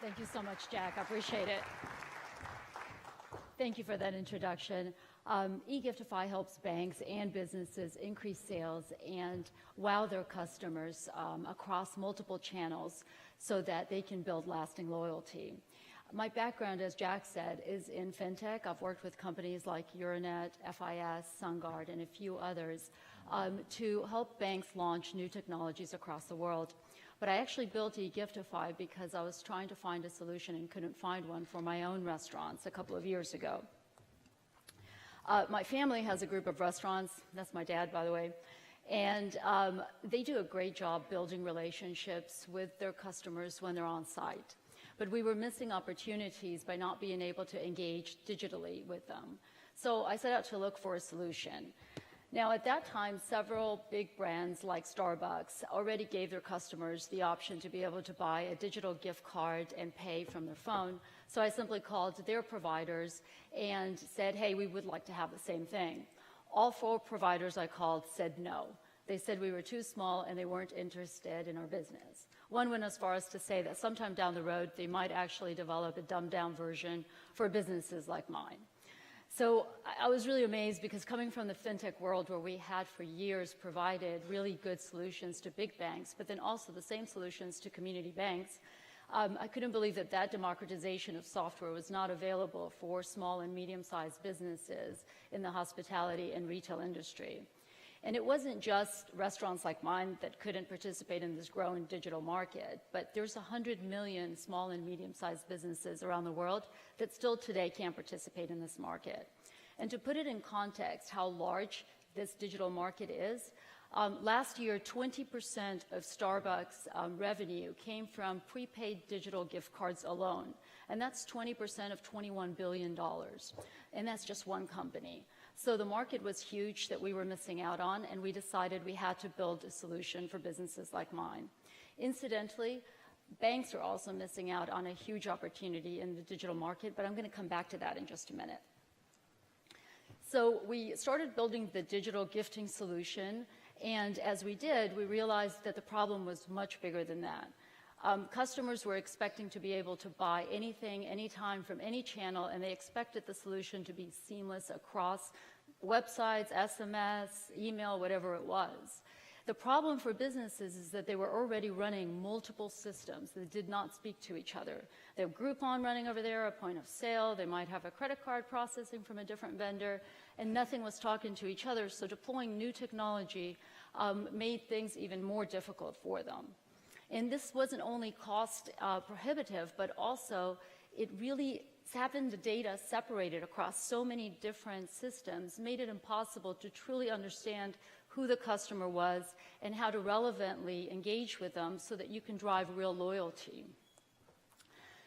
Thank you so much, Jack. I appreciate it. Thank you for that introduction. eGiftify helps banks and businesses increase sales and wow their customers across multiple channels so that they can build lasting loyalty. My background, as Jack said, is in FinTech. I've worked with companies like Euronet, FIS, SunGard, and a few others to help banks launch new technologies across the world. But I actually built eGiftify because I was trying to find a solution and couldn't find one for my own restaurants a couple of years ago. My family has a group of restaurants. That's my dad, by the way. And they do a great job building relationships with their customers when they're on site. But we were missing opportunities by not being able to engage digitally with them. So I set out to look for a solution. Now, at that time, several big brands like Starbucks already gave their customers the option to be able to buy a digital gift card and pay from their phone. So I simply called their providers and said, hey, we would like to have the same thing. All 4 providers I called said no. They said we were too small and they weren't interested in our business. One went as far as to say that sometime down the road, they might actually develop a dumbed-down version for businesses like mine. So I was really amazed because coming from the FinTech world where we had for years provided really good solutions to big banks, but then also the same solutions to community banks, I couldn't believe that that democratization of software was not available for small and medium-sized businesses in the hospitality and retail industry. And it wasn't just restaurants like mine that couldn't participate in this growing digital market, but there's 100 million small and medium-sized businesses around the world that still today can't participate in this market. And to put it in context how large this digital market is, last year 20% of Starbucks revenue came from prepaid digital gift cards alone. And that's 20% of $21 billion. And that's just one company. So the market was huge that we were missing out on, and we decided we had to build a solution for businesses like mine. Incidentally, banks are also missing out on a huge opportunity in the digital market, but I'm going to come back to that in just a minute. So we started building the digital gifting solution, and as we did, we realized that the problem was much bigger than that. Customers were expecting to be able to buy anything, anytime, from any channel, and they expected the solution to be seamless across websites, SMS, email, whatever it was. The problem for businesses is that they were already running multiple systems that did not speak to each other. They have Groupon running over there, a point of sale, they might have a credit card processing from a different vendor, and nothing was talking to each other, so deploying new technology made things even more difficult for them. And this wasn't only cost prohibitive, but also it really having the data separated across so many different systems made it impossible to truly understand who the customer was and how to relevantly engage with them so that you can drive real loyalty.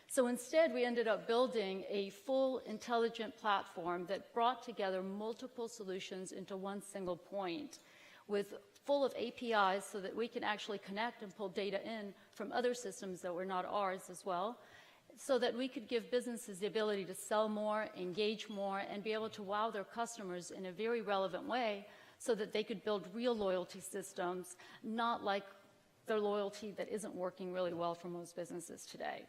So instead, we ended up building a full intelligent platform that brought together multiple solutions into one single point full of APIs so that we can actually connect and pull data in from other systems that were not ours as well, so that we could give businesses the ability to sell more, engage more, and be able to wow their customers in a very relevant way so that they could build real loyalty systems, not like the loyalty that isn't working really well for most businesses today.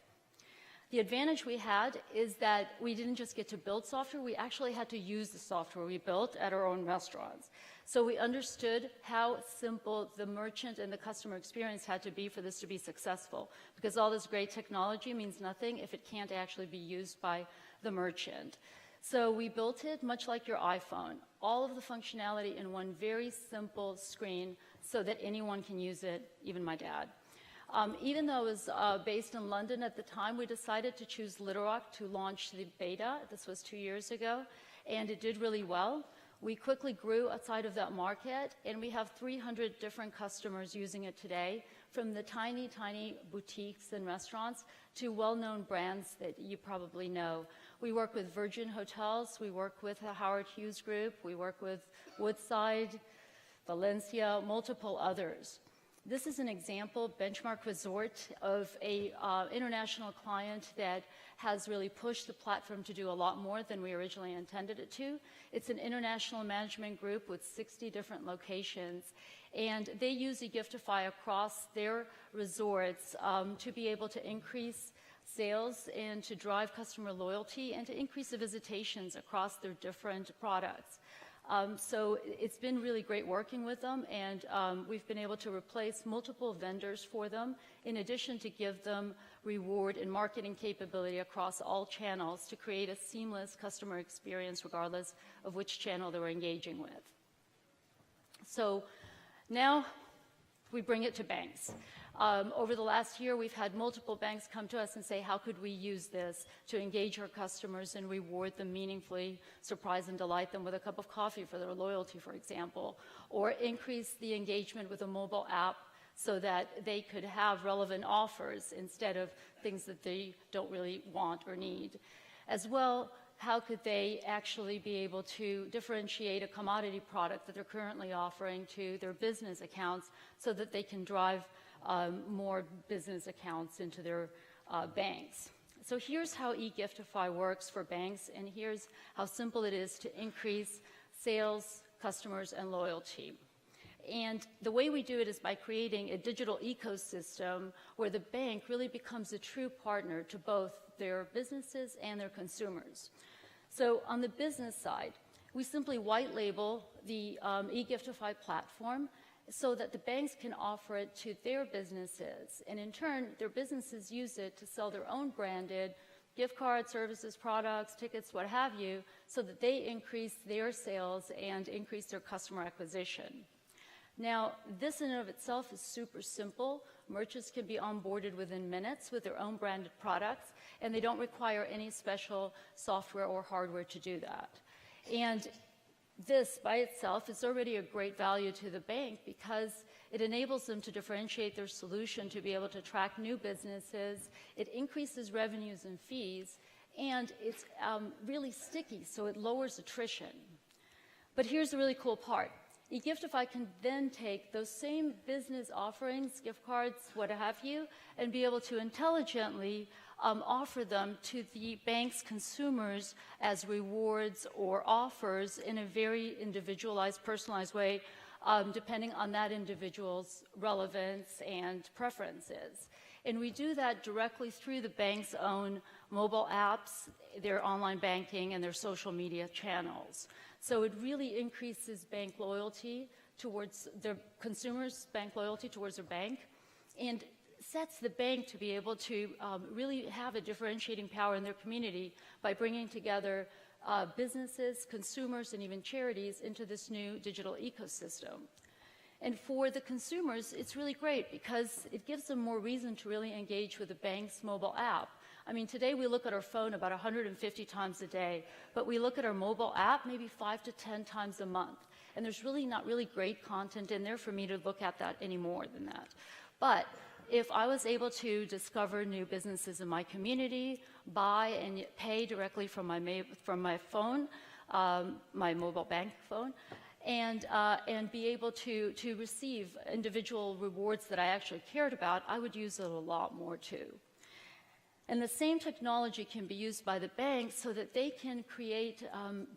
The advantage we had is that we didn't just get to build software, we actually had to use the software we built at our own restaurants. So we understood how simple the merchant and the customer experience had to be for this to be successful, because all this great technology means nothing if it can't actually be used by the merchant. So we built it much like your iPhone, all of the functionality in one very simple screen so that anyone can use it, even my dad. Even though it was based in London at the time, we decided to choose Little Rock to launch the beta. This was 2 years ago, and it did really well. We quickly grew outside of that market, and we have 300 different customers using it today, from the tiny, tiny boutiques and restaurants to well-known brands that you probably know. We work with Virgin Hotels, we work with the Howard Hughes Group, we work with Woodside, Valencia, multiple others. This is an example, Benchmark Resort, of a international client that has really pushed the platform to do a lot more than we originally intended it to. It's an international management group with 60 different locations, and they use eGiftify across their resorts to be able to increase sales and to drive customer loyalty and to increase the visitations across their different products. So it's been really great working with them, and we've been able to replace multiple vendors for them, in addition to give them reward and marketing capability across all channels to create a seamless customer experience regardless of which channel they're engaging with. So now we bring it to banks. Over the last year, we've had multiple banks come to us and say, how could we use this to engage our customers and reward them meaningfully, surprise and delight them with a cup of coffee for their loyalty, for example, or increase the engagement with a mobile app so that they could have relevant offers instead of things that they don't really want or need. As well, how could they actually be able to differentiate a commodity product that they're currently offering to their business accounts so that they can drive more business accounts into their banks. So here's how eGiftify works for banks, and here's how simple it is to increase sales, customers, and loyalty. And the way we do it is by creating a digital ecosystem where the bank really becomes a true partner to both their businesses and their consumers. So on the business side, we simply white label the eGiftify platform so that the banks can offer it to their businesses. And in turn, their businesses use it to sell their own branded gift cards, services, products, tickets, what have you, so that they increase their sales and increase their customer acquisition. Now, this in and of itself is super simple. Merchants can be onboarded within minutes with their own branded products, and they don't require any special software or hardware to do that. And this by itself is already a great value to the bank because it enables them to differentiate their solution to be able to track new businesses. It increases revenues and fees, and it's really sticky, so it lowers attrition. But here's the really cool part. eGiftify can then take those same business offerings, gift cards, what have you, and be able to intelligently offer them to the bank's consumers as rewards or offers in a very individualized, personalized way, depending on that individual's relevance and preferences. And we do that directly through the bank's own mobile apps, their online banking, and their social media channels. So it really increases bank loyalty towards their consumers' bank loyalty towards their bank, and sets the bank to be able to really have a differentiating power in their community by bringing together businesses, consumers, and even charities into this new digital ecosystem. And for the consumers, it's really great because it gives them more reason to really engage with the bank's mobile app. I mean, today we look at our phone about 150 times a day, but we look at our mobile app maybe 5 to 10 times a month. And there's really not really great content in there for me to look at that any more than that. But if I was able to discover new businesses in my community, buy and pay directly from my phone, my mobile bank phone, and be able to receive individual rewards that I actually cared about, I would use it a lot more too. And the same technology can be used by the banks so that they can create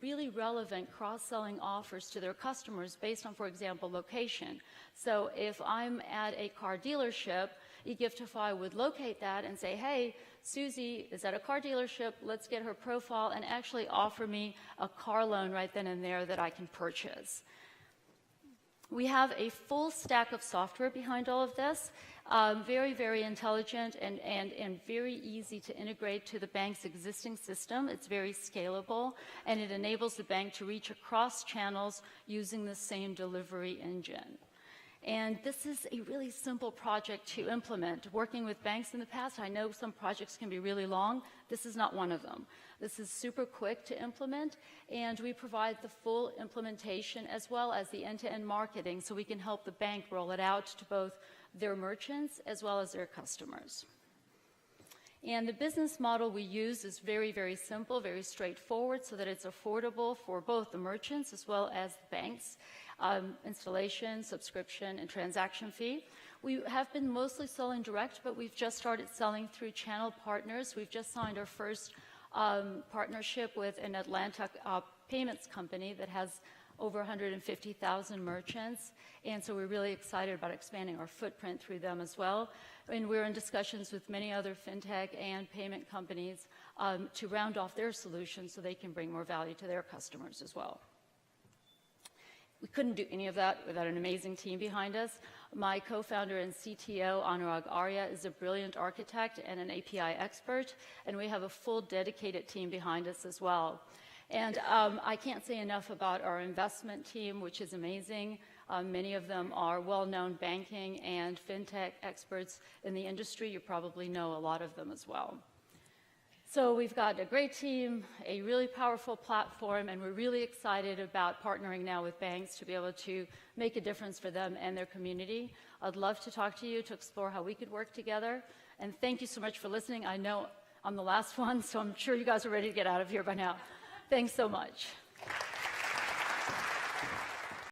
really relevant cross-selling offers to their customers based on, for example, location. So if I'm at a car dealership, eGiftify would locate that and say, hey, Susie is at a car dealership, let's get her profile and actually offer me a car loan right then and there that I can purchase. We have a full stack of software behind all of this, very, very intelligent and very easy to integrate to the bank's existing system. It's very scalable, and it enables the bank to reach across channels using the same delivery engine. And this is a really simple project to implement. Working with banks in the past, I know some projects can be really long. This is not one of them. This is super quick to implement, and we provide the full implementation as well as the end-to-end marketing so we can help the bank roll it out to both their merchants as well as their customers. And the business model we use is very, very simple, very straightforward so that it's affordable for both the merchants as well as the banks. Installation, subscription, and transaction fee. We have been mostly selling direct, but we've just started selling through channel partners. We've just signed our first partnership with an Atlanta payments company that has over 150,000 merchants, and so we're really excited about expanding our footprint through them as well. And we're in discussions with many other fintech and payment companies to round off their solutions so they can bring more value to their customers as well. We couldn't do any of that without an amazing team behind us. My co-founder and CTO, Anurag Arya, is a brilliant architect and an API expert, and we have a full dedicated team behind us as well. And I can't say enough about our investment team, which is amazing. Many of them are well-known banking and fintech experts in the industry. You probably know a lot of them as well. So we've got a great team, a really powerful platform, and we're really excited about partnering now with banks to be able to make a difference for them and their community. I'd love to talk to you to explore how we could work together. And thank you so much for listening. I know I'm the last one, so I'm sure you guys are ready to get out of here by now. Thanks so much.